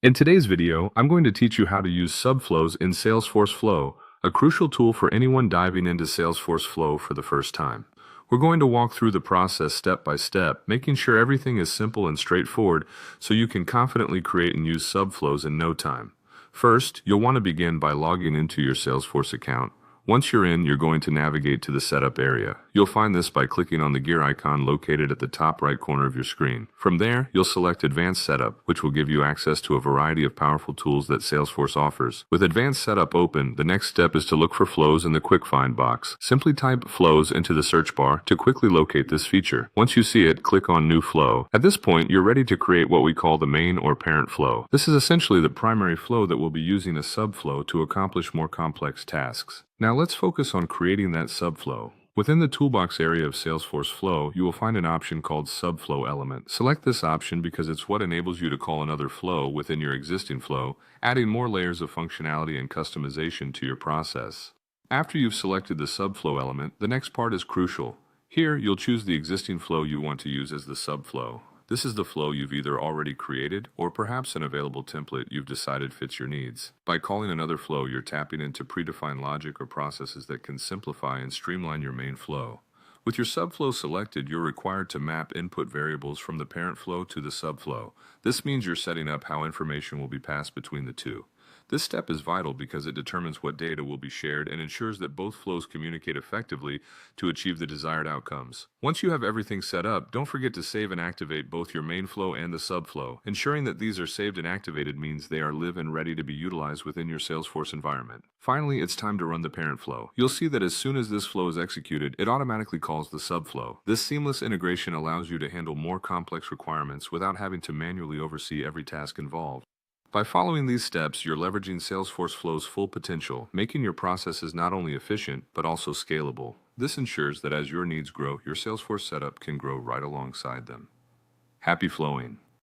In today's video, I'm going to teach you how to use Subflows in Salesforce Flow, a crucial tool for anyone diving into Salesforce Flow for the first time. We're going to walk through the process step by step, making sure everything is simple and straightforward so you can confidently create and use Subflows in no time. First, you'll want to begin by logging into your Salesforce account. Once you're in, you're going to navigate to the Setup area. You'll find this by clicking on the gear icon located at the top right corner of your screen. From there, you'll select Advanced Setup, which will give you access to a variety of powerful tools that Salesforce offers. With Advanced Setup open, the next step is to look for Flows in the Quick Find box. Simply type Flows into the search bar to quickly locate this feature. Once you see it, click on New Flow. At this point, you're ready to create what we call the main or parent flow. This is essentially the primary flow that will be using a subflow to accomplish more complex tasks. Now let's focus on creating that subflow. Within the toolbox area of Salesforce Flow, you will find an option called Subflow Element. Select this option because it's what enables you to call another flow within your existing flow, adding more layers of functionality and customization to your process. After you've selected the subflow element, the next part is crucial. Here, you'll choose the existing flow you want to use as the subflow. This is the flow you've either already created or perhaps an available template you've decided fits your needs. By calling another flow, you're tapping into predefined logic or processes that can simplify and streamline your main flow. With your subflow selected, you're required to map input variables from the parent flow to the subflow. This means you're setting up how information will be passed between the two. This step is vital because it determines what data will be shared and ensures that both flows communicate effectively to achieve the desired outcomes. Once you have everything set up, don't forget to save and activate both your main flow and the subflow. Ensuring that these are saved and activated means they are live and ready to be utilized within your Salesforce environment. Finally, it's time to run the parent flow. You'll see that as soon as this flow is executed, it automatically calls the subflow. This seamless integration allows you to handle more complex requirements without having to manually oversee every task involved. By following these steps, you're leveraging Salesforce Flow's full potential, making your processes not only efficient, but also scalable. This ensures that as your needs grow, your Salesforce setup can grow right alongside them. Happy flowing!